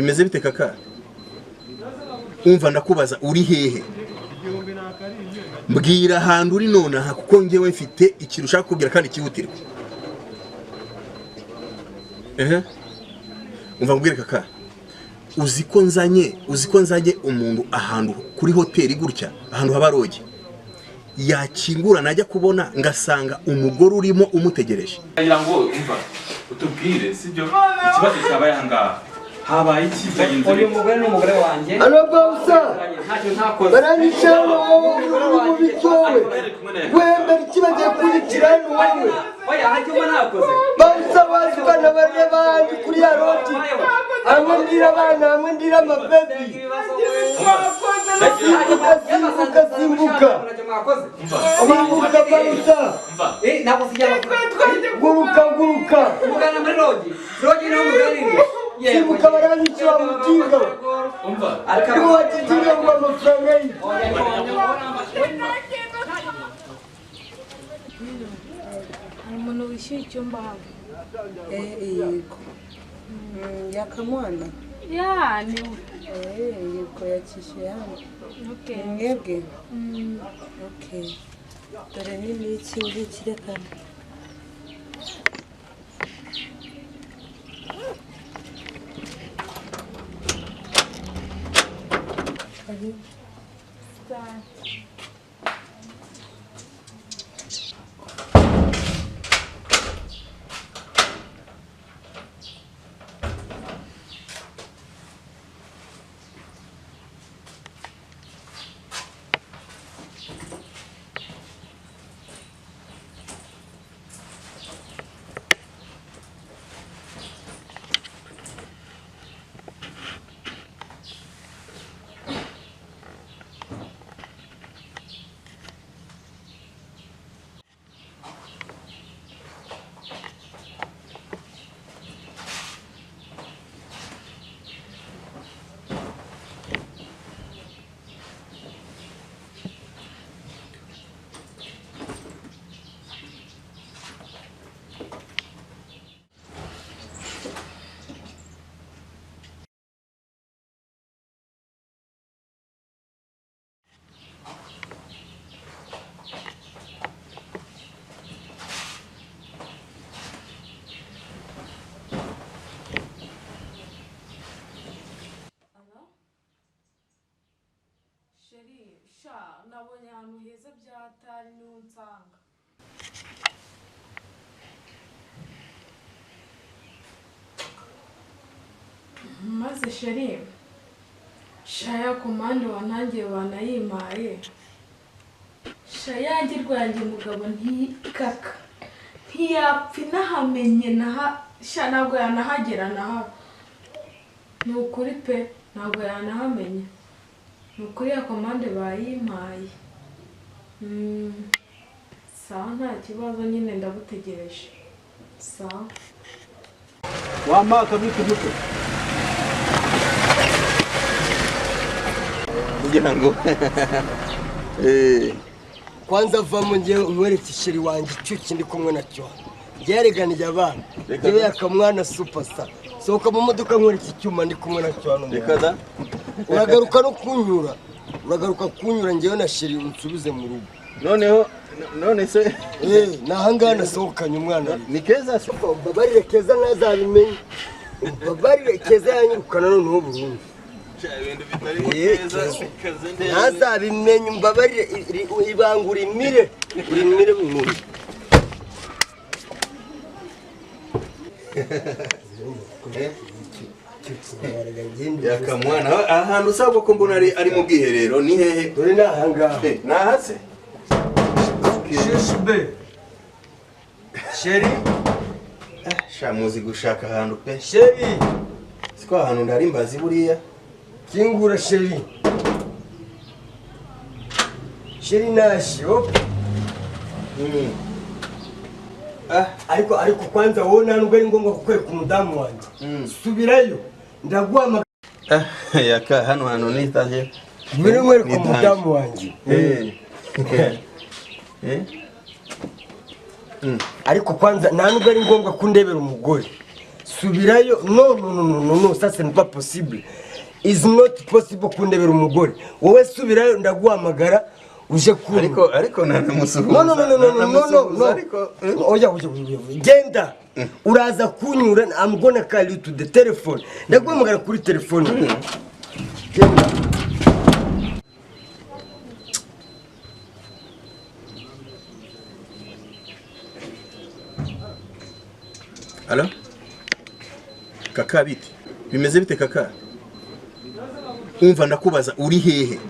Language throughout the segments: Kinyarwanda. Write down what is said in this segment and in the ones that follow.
bimeze bite kaka umva ndakubaza uri hehe mbwira ahantu uri nonaha kuko ngewe mfite ikintu ushaka kubwira kandi kihutirwa umva mbwire kaka uziko nzanye umuntu ahantu kuri hoteli gutya ahantu haba roge yakingura najya kubona ngasanga umugore urimo umutegereje ngira ngo umva utubwire sibyo ikibazo cyabaye ahangaha habaye ikizagenze uyu mugore n'umugore wanjye ano bawusa ntacyo ntakoze baranyicana wowe mu bitowe wembe ikibagiye kurikirana wowe oya ntacyo ntakoze bawusa bazikana bane bandi kuri ya roti hamwe ndira abana hamwe ndira amabebi simbuka simbuka bawusa guruka umugana muri rogi niho muganira simbuka baranyicira mu mutinga ariko watitira ngo amafaranga ye umuntu wishyuye icyumba hano yego yakamwana yani yego yakishyuye hano okay mwebwe okay dore nini iki ngiki reka nabonye ahantu heza byatari niho nsanga maze sheri shaya komande wantangiye banayimpaye shaya ngirwanjye mugabo ntikaka ntiyapfa inahamenye ntabwo yanahagera naha ni ukuri pe ntabwo yanahamenye nukuri ya komande bayimpaye sawa nta kibazo nyine ndabutegereje sawa wamaka bituduke kugira ngo kwanza vamo ngiye nkwereke isheri wanjye icyo kindi kumwe nacyo byereganije abana yewe yakamwana superstar sohoka mu modoka nkwereke icyuma ndi kumwe nacyo hano rekaza uragaruka no kunyura ngewe na sheri unsubize mu rugo none se nahangana nasohokanye umwana ni keza se babarire keza ntazabimenye babarire keza yanyirukana noneho burundu ibintu bitari keza ntazabimenye mbabarire ibangura imire mu muri yakamwana ahantu usabwa ko mbona ari mu bwiherero ni hehe dore nahangaha nahatse shishbe sheri shamuzi gushaka ahantu pe sheri siko ahantu ndari mbazi buriya kingura sheri nashi ariko kwanza wowe ntabwo ari ngombwa kukwereka umudamu wanjye subirayo ndaguha yaka hano nitaje mbere nkwereka umudamu wanjye ariko kwanza ntabwo ari ngombwa kundebera umugore subirayo. No, ça c'est pas possible. Is not possible kundebera umugore. Wowe subirayo ndaguhamagara uje kumva. Ariko nanamusuhuza. No. Oya. Genda. Uraza kunyura. I'm gonna call you to the telephone. Ndaguhamagara kuri telefone. Genda. Alo? Kaka biti? Bimeze bite kaka? Umva ndakubaza uri hehe?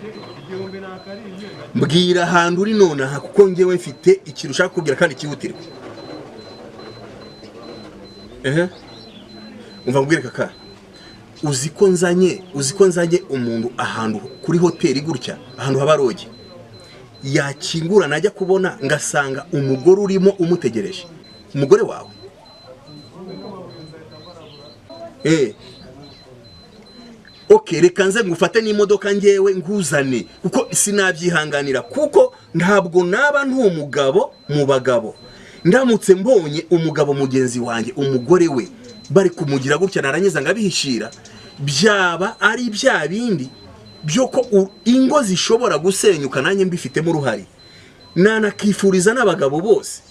Mbwira ahantu uri nonaha kuko ngewe mfite ikintu ushaka kubwira kandi kihutirwa. Umva mbwire kaka. Uziko nzanye umuntu ahantu kuri hoteli gutya, ahantu habaroge. Yakingura najya kubona ngasanga umugore urimo umutegereje. Umugore wawe? Okay, reka nze ngufate n'imodoka ngewe nguzane kuko sinabyihanganira kuko ntabwo naba ntumugabo mu bagabo. Ndamutse mbonye umugabo mugenzi wanjye umugore we bari kumugira gutya narangiza ngabihishira byaba ari bya bindi byo ko ingo zishobora gusenyuka nanjye mbifitemo uruhari. Nanakifuriza n'abagabo bose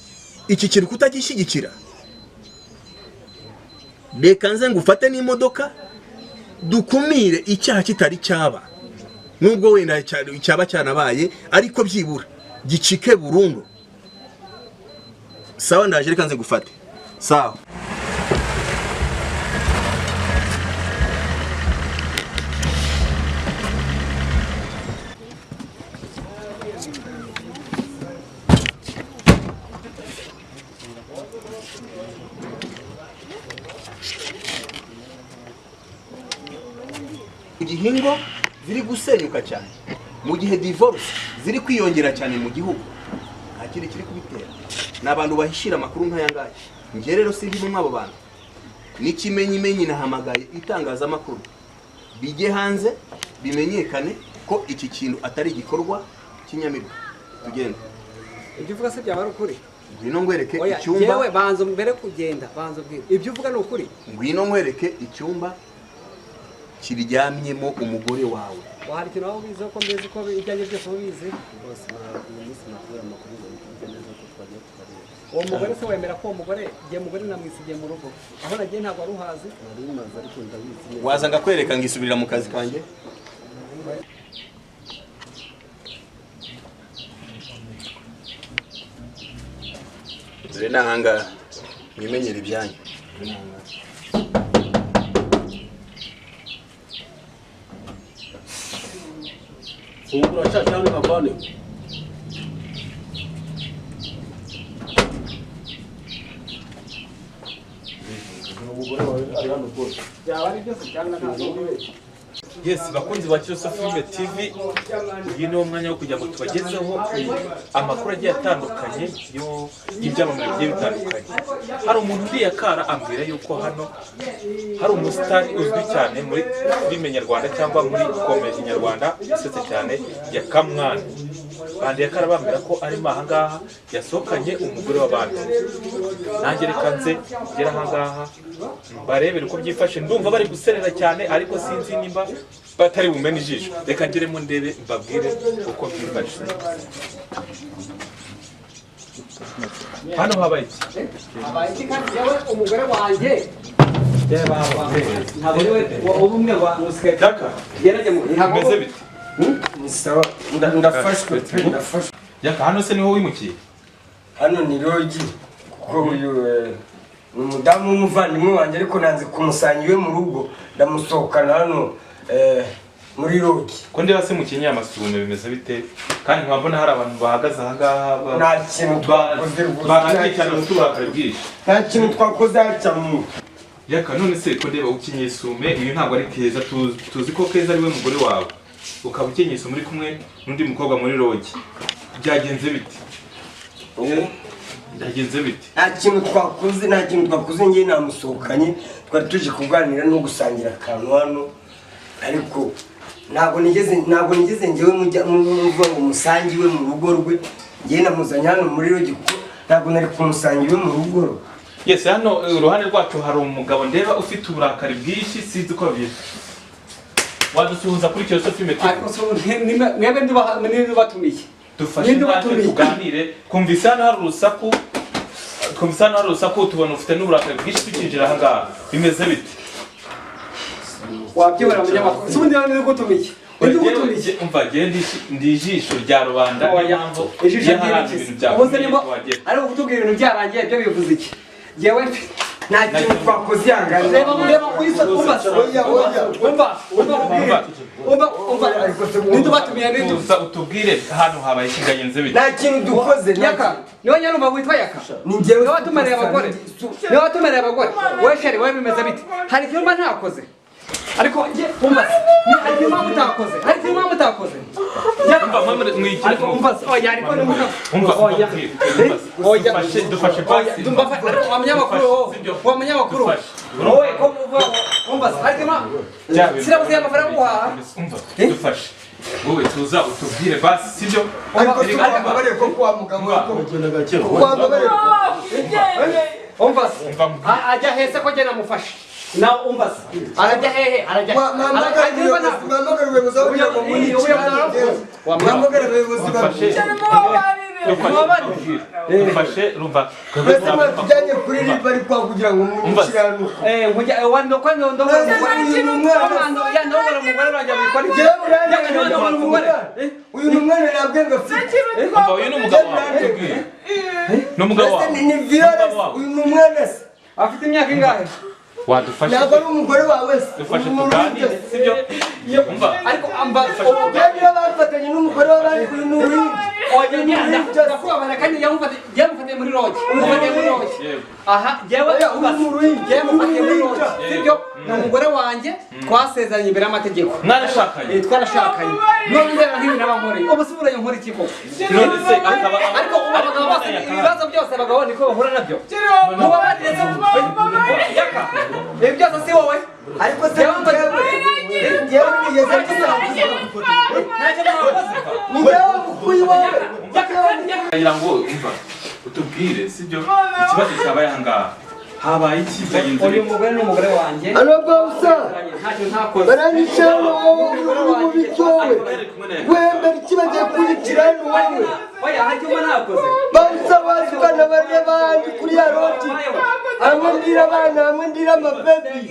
iki kintu kutagishyigikira. Reka nze ngufate n'imodoka dukumire icyaha kitari cyaba. Nubwo wenda cyaba cyanabaye ariko byibura gicike burundu. Sawa ndaje reka nze ngufate. Sawa. Ingo ziri gusenyuka cyane mu gihe divorce ziri kwiyongera cyane mu gihugu akiri kiri kubitera nabantu bahishira makuru nk'ayangaye. Nge rero sindi mu mwabo bantu n'ikimenyimenyi nahamagaye itangaza makuru bijye hanze bimenyekane ko iki kintu atari igikorwa kinyamirwa. Tugende. Ibyo uvuga se byaba ari ukuri? Ngwino ngwereke icyumba. Yewe banzo mbere kugenda banzo bwira. Ibyo uvuga ni ukuri? Ngwino ngwereke icyumba kiryamyemo umugore wawe. Wahari kintu aho bize ko mbeze ko ibyanjye byose ubizi. Bose uyu munsi nakubwira amakuru neza ko twagiye tukareba. Uwo mugore se wemera ko umugore giye mugore namwisigiye mu rugo aho nagiye ntabwo ari uhazi? Nari maze ariko ndabizi. Waza ngakwereka ngisubirira mu kazi kanjye. Dore nahanga mwimenyera ibyanyu. Fungura cha cyane kabane. Umugore wawe ari hano rwose. Byaba ari byose cyangwa ntabwo. Yes, bakunzi ba Kiyosa Filime TV, uyu ni umwanya wo kugira ngo tubagezeho amakuru agiye atandukanye y'ibyamamare bigiye bitandukanye. Hari umuntu uri yakara ambwira yuko hano hari umusitari uzwi cyane muri filime nyarwanda cyangwa muri komedi nyarwanda isetse cyane ya Kamwana. Bandi yakara bambwira ko arimo ahangaha yasohokanye umugore w'abandi. Nanjye reka nze ngera ahangaha barebere uko byifashe. Ndumva bari guserera cyane ariko sinzi nimba batari bumene ijisho. Reka ngeremo ndebe mbabwire uko byifashe. Hano habaye iki? Habaye iki kandi yewe umugore wanjye ntabwo niwe ubumwe wa musike Daka gerage mu bimeze bite? Ni sawa. Ndafashwe. Yaka hano se niho wimukiye? Hano ni Rogi kuko uyu ni umudamu w'umuvandimwe wanjye ariko nanze kumusanga iwe mu rugo ndamusohokana hano muri Rogi. Ko ndeba se mukinnyi amasume bimeze bite? Kandi nkabona hari abantu bahagaze ahangaha Nta kintu twakoze rwose. nta kintu twakoze hacamu. Yaka none se ko ndeba ukinnye isume uyu ntabwo ari Keza, tuzi ko Keza ari we mugore wawe. Ukaba ukinnye isume uri kumwe n'undi mukobwa muri Rogi. Byagenze bite? Byagenze bite? Nta kintu twakoze ngiye namusohokanye twari tuje kuganira no gusangira akantu hano ariko ntabwo nigeze ngewe muvuga ngo musangiwe mu rugo rwe ngiye namuzanye hano muri Rogi kuko ntabwo nari kumusangiwe mu rugo rwe. Yes, hano uruhande rwacu hari umugabo ndeba ufite uburakari bwinshi sinzi ko biri. Wadusuhuza kuri Kiyoso Film TV. mwebwe ndibatumiye. Dufashe natwe tuganire. Kumvisa hano hari urusaku. Kumvisa hano hari urusaku tubona ufite n'uburakari bwinshi tukinjira aha ngaha. Bimeze bite? Wabyibara munyamakuru. Subundi hano gutumiye. Umva ndi ijisho rya rubanda n'iyamvo y'ibintu bya ari ukutubwira ibintu byarangiye byo bivuze iki yewe nta kintu twakoze yangana reba kuyisa umva nidubatumiye nituza utubwire hano habaye ikingayenze bite nta kintu dukoze yaka niwe nyarumva witwa yaka ni njyewe watumereye abagore we sheri we bimeze bite hari ikintu ntakoze ariko umva hari ikintu mutakoze umva mama mwikire ariko umva oya ariko ni umva oya dufashe basi wamenyamakuru wowe ko umva ariko sirabuze amafaranga guhaha umva dufashe wowe tuza utubwire basi sibyo ariko bari ko kwa mugabo umva ajya hese ko gena mufashe na umva arajya hehe arajya dufashe rumva tujyanye kuri riba ari kwa kugira ngo mukirano uyu mwana nabwe ngafite uyu ni umugabo wawe ni umugabo wawe ni violence uyu ni umwana se afite imyaka ingahe wadufashe ntabwo ari umugore wawe se dufashe tuganire sibyo umva ariko amba kandi bafatanye n'umugore w'abandi uyu ni uwindi ndakubabara kandi yamufatiye muri roge aha jewe mufatiye muri roge sibyo ni umugore wanjye twasezeranye imbere y'amategeko mwarashakanye twarashakanye none ndeba nk'ibi n'abamuri ubu suburaye nkora iki koko ariko abagabo bose ibibazo byose abagabo niko bahura nabyo mubabarire yaka ibi byose si wowe ariko se njyewe nigeze ni njyewe mukuyi wawe kugira ngo umva utubwire sibyo ikibazo cyabaye aha ngaha habaye iki byagenze uyu mugore ni umugore wanjye ano bawusa ntacyo ntakoze baranyicana wowe uri cyowe wemera ikibagiye kurikira hano wowe oya ntacyo ntakoze bawusa bazukana bari abandi kuri ya roti hamwe ndira abana hamwe ndira amabebi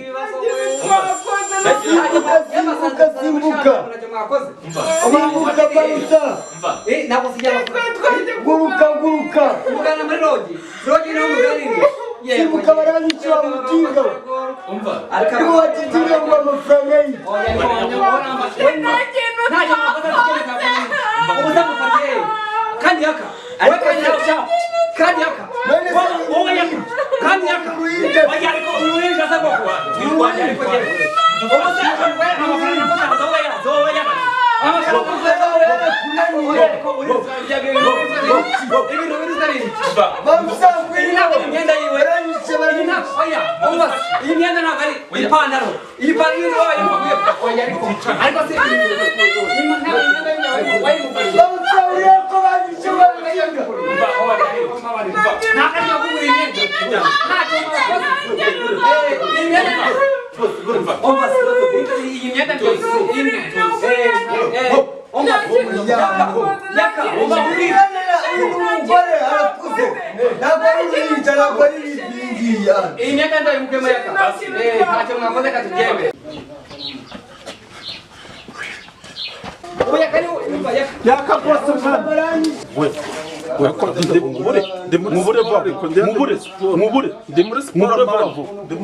simbuka simbuka bawusa ntabwo sijya guruka umugana muri rogi niho muganiriye simbuka baranyicira mutinga ariko watitinga ngo amafaranga ye kandi yaka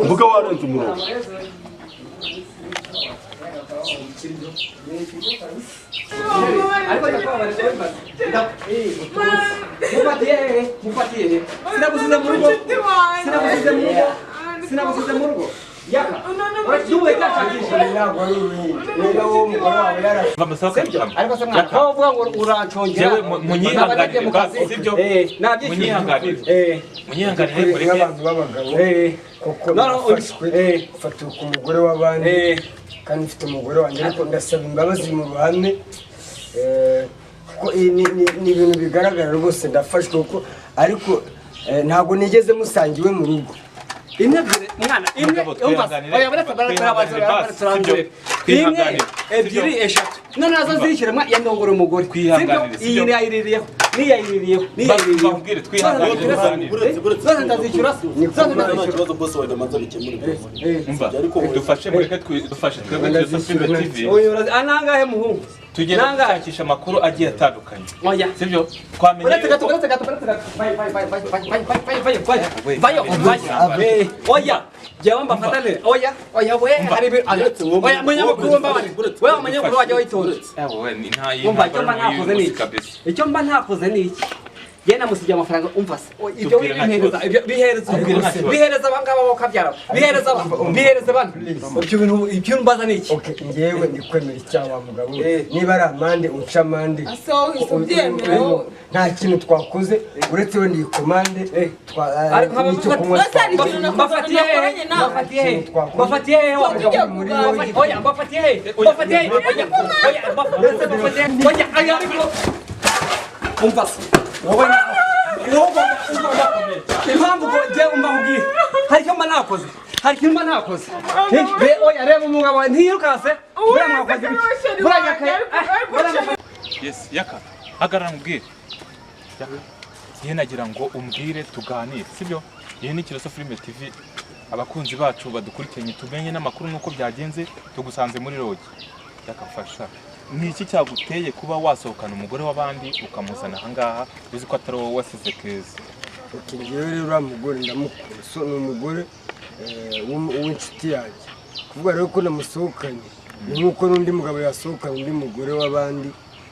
mvuga warenze umurongo sinagusize mu rugo yaka uracyuwe cyashakisha ntabwo ari rero uwo mugore wawe ariko se mwana aho uvuga ngo urancongera jewe munyihanganire basi sibyo munyihanganire nk'abantu b'abagabo kuko nafashwe ufatiwe ku mugore w'abandi kandi mfite umugore wanjye ariko ndasaba imbabazi mu ruhame kuko ni ibintu bigaragara rwose ndafashwe kuko ariko ntabwo nigeze musangiwe mu rugo. Imwe ebyiri mwana imwe umva oya baretse imwe ebyiri eshatu none nazo zirikira mwa ya ndongore umugore iyi ni ayiririyeho ni yayiririyeho bambwire twihanganire zose ndazishyura ikibazo bose wenda manza bikemure umva dufashe mureke dufashe twebwe Josephine TV anangahe muhungu tugenda gushakisha amakuru agiye atandukanye oya sivyo twamenye oya jewe mbafatane oya we hari oya munyamakuru mbabane wewe munyamakuru waje witonze umva icyo mba ntakoze ni iki genda musijya amafaranga umva se ibyo bihereza abangaba bakabyara bihereza bana ibyo mbaza ni iki ngewe ndikwemera icyaha mugabo niba ari amande uca amande nta kintu twakoze uretse we ndi komande impamvu ujye umbahubwire hari icyo mba nakoze hari ikintu mba nakoze oya reba umugabo ntiyirukase buriya mwakoze ibiki buriya yes yaka hagarara mubwire nagira ngo umbwire tuganire sibyo iyi ni Kiroso Filime TV abakunzi bacu badukurikiranye tumenye n'amakuru nuko byagenze tugusanze muri rogi yakafasha ni iki cyaguteye kuba wasohokana umugore w'abandi ukamuzana ahangaha uzi ko atari wowe wasize keza ngewe rero uriya mugore ndamukunda so ni umugore w'inshuti yanjye kuvuga rero ko namusohokanye ni nk'uko n'undi mugabo yasohokana undi mugore w'abandi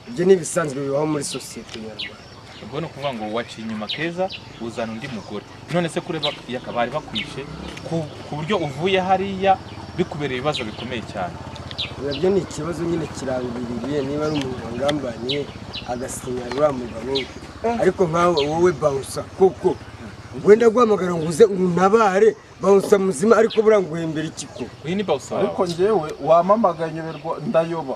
ibyo ni ibisanzwe bibaho muri sosiyete nyarwanda ubwo ni ukuvuga ngo waciye inyuma keza uzana undi mugore none se kureba yakabari bakwishe ku buryo uvuye hariya bikubereye ibibazo bikomeye cyane nabyo ni ikibazo nyine kirangiririye niba ari umuntu wangambaniye agasinya uriya mugabo ariko nkawe wowe bawusa koko wenda guhamagara ngo uze untabare bawusa muzima ariko buriya nguhembera iki ko uyu ni bawusa ariko njyewe wamamaganye ndayoba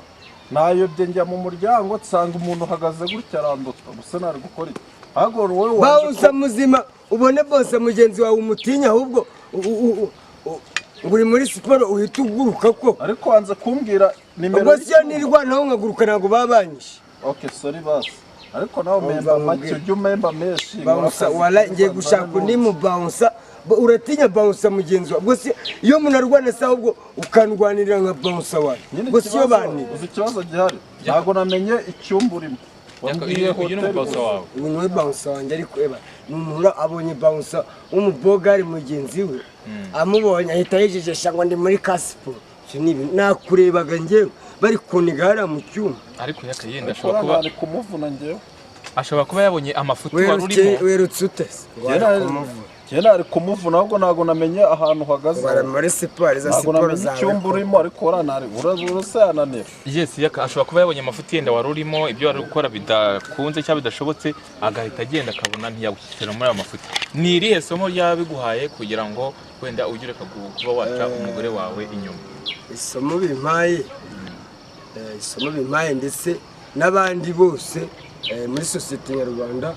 nayobye njya mu muryango nsanga umuntu uhagaze gutya arandutwa gusa nari gukora iki ahubwo wowe bawusa muzima ubone bose mugenzi wawe umutinya ahubwo uri muri siporo uhita uguruka ko ariko wanze kumbwira nimero ubwo siyo nirwanaho nkaguruka ntabwo babanyishe okay sorry basi ariko nawe memba make ujye umemba menshi bawusa wala ngiye gushaka undi mu bawusa uratinya bawusa mugenzi wawe ubwo iyo umuntu arwana se ahubwo ukandwanirira nka bawusa wawe ubwo siyo bani uzi ikibazo gihari ntabwo namenye icyumba urimo wambwiye hoteli bawusa wawe ubu niwe bawusa wanjye ariko eba ni umuntu abonye bawusa w'umubogari mugenzi we amubonye ahita yijejesha ngo ndi muri kasiporo nakurebaga njyewe bari kuniga hariya mu cyuma ariko yakayenda ashobora kuba ari kumuvuna njyewe ashobora kuba yabonye amafuti wari urimo werutse ute kera ari kumuvuna ahubwo ntabwo namenye ahantu uhagaze muri siporo za ntabwo siporo namenye zawe icyumba urimo ariko uranari urasa yananira yes yaka ashobora kuba yabonye amafuti yenda wari urimo ibyo wari gukora bidakunze cyangwa bidashobotse agahita agenda akabona ntiyagushyira muri ayo mafuti ni irihe somo ryabiguhaye kugira ngo wenda ugire kuba waca umugore wawe inyuma isomo bimpaye ndetse n'abandi bose muri sosiyete nyarwanda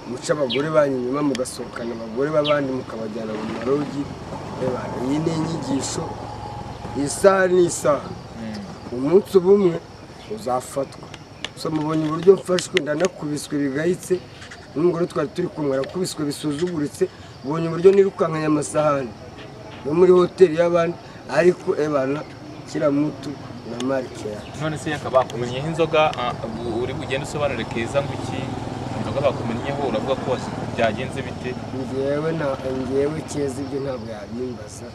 muca abagore banyu inyuma mugasohokana abagore b'abandi mukabajyana mu marogi iyi ni inyigisho isaha n'isaha umunsi umwe uzafatwa so mubonye uburyo mfashwe ndanakubiswe bigayitse n'umugore twari turi kumwe arakubiswe bisuzuguritse ubonye uburyo nirukankanya amasahani yo muri hoteli y'abandi ariko ebana kiramutu na marike yacu none se yakabakumenyeho inzoga uri bugende usobanure keza ngo iki inzoga bakumenyeho uravuga ko byagenze bite ngewe keza ibyo ntabwo yabimbaza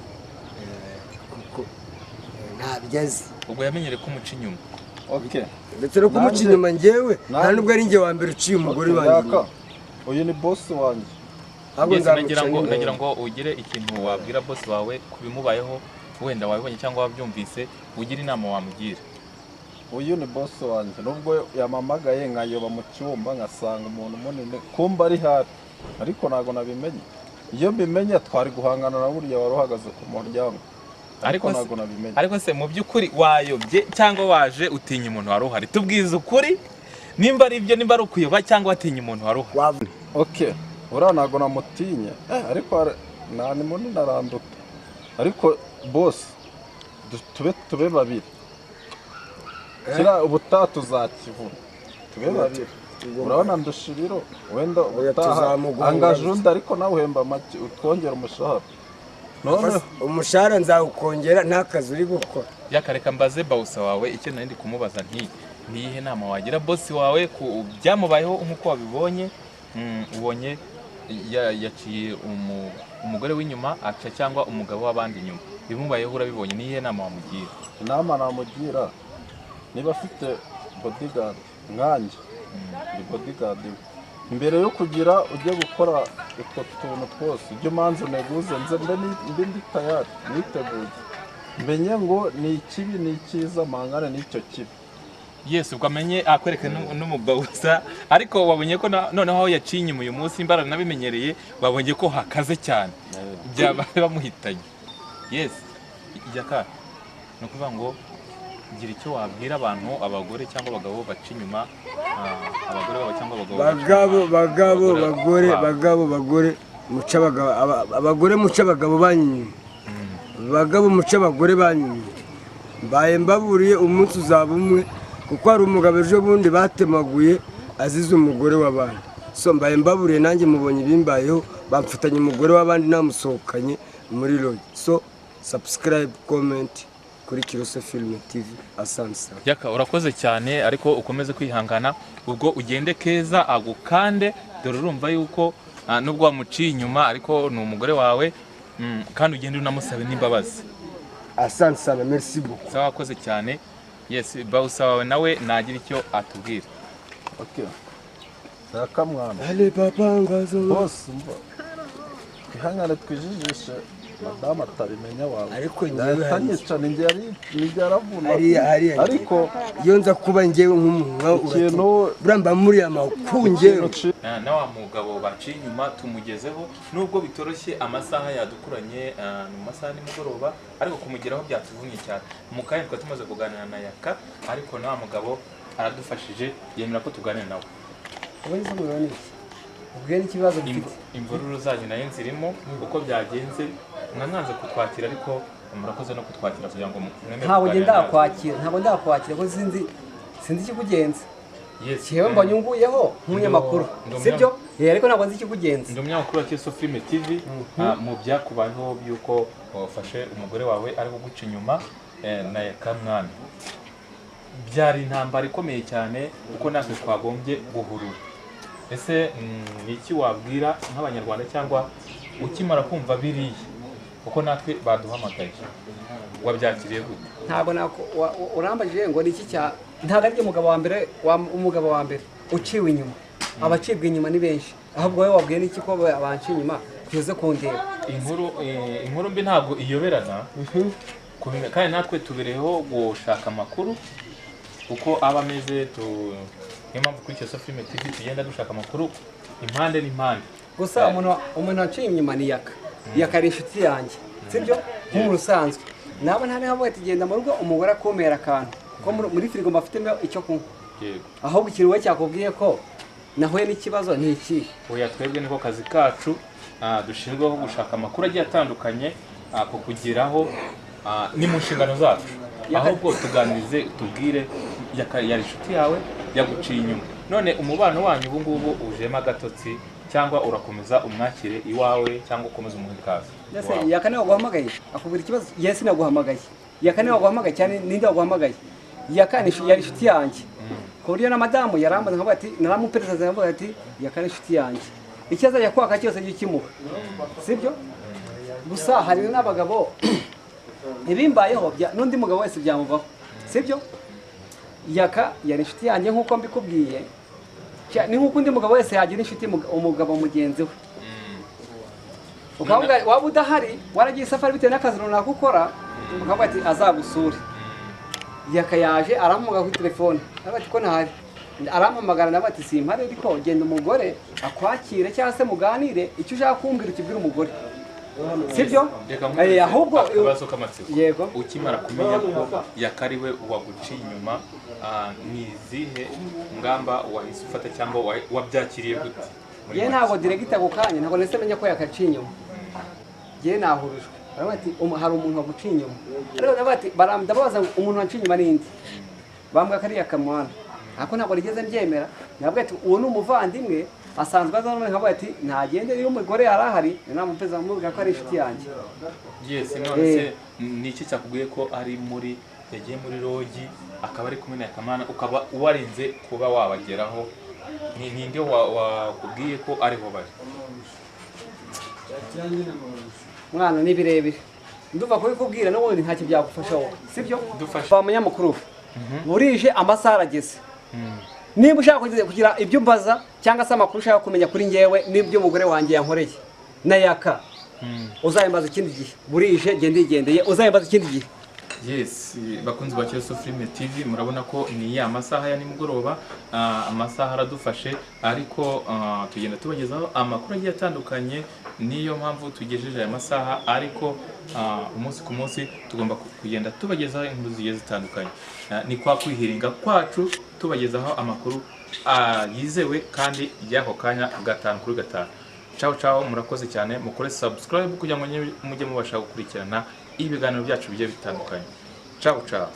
kuko ntabyo azi ubwo yamenyere ko umuca inyuma okay ndetse no kumuca inyuma ngewe nta nubwo ari njye wa mbere uciye umugore wanjye uyu ni boss wanjye nagira ngo ugire ikintu wabwira boss wawe kubimubayeho wenda wabibonye cyangwa wabyumvise ugira inama wamugira uyu ni boss wanjye nubwo yamamagaye nkayoba mu cyumba nkasanga umuntu munini kumba ari hafi ariko ntabwo nabimenye iyo mbimenye twari guhangana na buriya wari uhagaze ku muryango ariko ntabwo nabimenye ariko se mu by'ukuri wayobye cyangwa waje utinya umuntu wari uhari tubwize ukuri nimba ari ibyo nimba ari ukuyoba cyangwa watinya umuntu wari uhari okay uriya ntabwo namutinye ariko ni munini aranduta ariko bose tube babiri kira ubutaha tuzakivuna tube babiri urabona ndusha ibiro wenda ubutaha angaje undi ariko nawe uhemba make utwongera umushahara none umushahara nzawukongera nta kazi uri gukora yakareka mbaze bawusa wawe icyo nari ndi kumubaza niyihe nama wagira bosi wawe ku byamubayeho nk'uko wabibonye ubonye yaciye umugore w'inyuma aca cyangwa umugabo w'abandi inyuma bimubayeho urabibonye niyihe nama wamugira inama namugira niba afite bodyguard nkanjye ni bodyguard mbere yo kugira ujye gukora utwo tuntu twose ujye umanza uneguze nze mbe ndi tayari niteguye menye ngo ni ikibi ni icyiza mangane n'icyo kibi Yesu ubwo amenye akwereka n'umubawusa ariko wabonye ko noneho aho yaciye inyuma uyu munsi imbaraga nabimenyereye wabonye ko hakaze cyane byabaye bamuhitanye Yesu ijyaka no kuvuga ngo gira icyo wabwira abantu abagore cyangwa abagabo baca inyuma abagore babo cyangwa bagore muca abagore muca abagabo banyuma bagabo muca abagore banyuma mbaye mbaburiye umunsi uzaba umwe kuko hari umugabo ejo bundi batemaguye azize umugore w'abandi so mbaye mbaburiye nanjye mubonye ibimbayeho bamfatanye umugore w'abandi namusohokanye muri lodge so subscribe comment kuri Kirose Film TV asansa yaka urakoze cyane ariko ukomeze kwihangana ubwo ugende keza agukande dore urumva yuko nubwo wamuciye inyuma ariko ni umugore wawe kandi ugende unamusabe n'imbabazi asansa merci beaucoup sawa wakoze cyane Yes bawusa wawe nawe nagira icyo atubwira okay saka mwana ale papa ngazo boss ihangane twijijishe madame atabimenya wawe ariko ngiye ngiyaravuna ariko iyo nza kuba ngewe nk'umuntu uramba muri amakunge na wa mugabo baciye inyuma tumugezeho nubwo bitoroshye amasaha yadukuranye mu masaha nimugoroba ariko kumugeraho byatuvunye cyane mu kanya twa tumaze kuganira na Yaka ariko na wa mugabo aradufashije yemera ko tuganira nawe ubwo n'ikibazo gifite imvururu zanyu nayo nzirimo uko byagenze mwananze kutwakira ariko murakoze no kutwakira kugira ngo mwemere ntabwo ndakwakira ko sinzi ikikugenza yewe mbonye unguyeho nk'umunyamakuru sibyo ariko ntabwo nzi ikikugenza ndi umunyamakuru wa Kirose Film TV mu byakubayeho by'uko wafashe umugore wawe ari guca inyuma na Yaka mwana byari intambara ikomeye cyane kuko natwe twagombye guhurura ese ni iki wabwira nk'abanyarwanda cyangwa ukimara kumva biriya kuko natwe baduhamagaye wabyakiriye gute ntabwo urambajije ngo ni iki ntabwo ari umugabo wa mbere uciwe inyuma abacibwa inyuma ni benshi ahubwo wowe wabwiye n'iki ko abanciye inyuma tuze kundeba inkuru mbi ntabwo iyoberana kandi natwe tubereyeho gushaka amakuru uko aba ameze niyo mpamvu kuri Kirose Film TV tugenda dushaka amakuru impande n'impande gusa umuntu waciye inyuma ni Yaka ari inshuti yanjye sibyo nk'umuntu usanzwe nabo nta niho tugenda mu rugo umugore akomera akantu ko muri firigo mbafitemo icyo kunywa ahubwo ikintu we cyakubwiye ko nahuye n'ikibazo ni iki oya twebwe niko kazi kacu dushinzweho gushaka amakuru agiye atandukanye ko kugeraho ni mu nshingano zacu ahubwo tuganirize tubwire yari inshuti yawe yaguciye inyuma none umubano wanyu ubu ngubu ujemo agatotsi cyangwa urakomeza umwakire iwawe cyangwa ukomeza umuhe ikaze Yaka niwe waguhamagaye akubwira ikibazo yesi naguhamagaye Yaka niwe waguhamagaye cyane ninde waguhamagaye Yaka yari inshuti yanjye ku buryo na madamu yarambaza nkavuga ati naramupereza nkavuga ati Yaka ni inshuti yanjye ikibazo yakwaka cyose gikimuha sibyo gusa hari n'abagabo ibimbayeho n'undi mugabo wese byamuvaho sibyo Yaka yari inshuti yanjye nk'uko mbikubwiye ni nk'uko undi mugabo wese yagira inshuti umugabo mugenzi we ukavuga waba udahari waragiye isafari bitewe n'akazi runaka ukora ukavuga ati azagusure Yaka yaje arampamagara kuri telefone aravuga ati ko ntahari arampamagara nawe ati simpari ariko genda umugore akwakire cyangwa se muganire icyo ushaka kumbwira ukibwira umugore sibyo ahubwo akabazo k'amatsiko yego ukimara kumenya ko Yaka ari we waguciye inyuma ni izihe ngamba wahise ufata cyangwa wabyakiriye gute Ye ntabwo diregita ako kanya ntabwo nese menya ko yakaciye inyuma. Ye nahurujwe. Bati hari umuntu waguciye inyuma. Rero bati ndabaza umuntu waciye inyuma nindi. Bambwa kariya kamwana. Ako ntabwo rigeze mbyemera. Nabwo ati uwo ni umuvandimwe asanzwe azana nkabo ati ntagende iyo umugore yarahari namupeza mubwira ko ari inshuti yanjye. Yes, none se ni iki cyakubwiye ko ari muri yagiye muri rogi akaba ari kumwe na Kamana ukaba uwarinze kuba wabageraho ni nde wakubwiye ko ariho bari? Mwana ni birebire nduva ko kubwira n'ubundi ntacyo byagufasha wowe sibyo Dufasha. ba munyamakuru burije amasaha arageze niba ushaka kugira ibyo mbaza cyangwa se amakuru ushaka kumenya kuri ngewe n'ibyo umugore wanjye yankoreye nayaka uzayimbaza ikindi gihe burije gendigendeye uzayimbaza ikindi gihe. Yes, bakunzi ba Kiyoso Film TV murabona ko ni ya masaha ya nimugoroba, amasaha aradufashe ariko tugenda tubagezaho amakuru agiye atandukanye, niyo mpamvu tugejeje aya masaha ariko umunsi ku munsi tugomba kugenda tubagezaho inkuru zigiye zitandukanye. Ni kwa kwihiringa kwacu tubagezaho amakuru yizewe kandi y'ako kanya 5 kuri 5. Ciao ciao, murakoze cyane, mukore subscribe kugira ngo mujye mubasha gukurikirana ibiganiro byacu bigiye bitandukanye. Ciao ciao.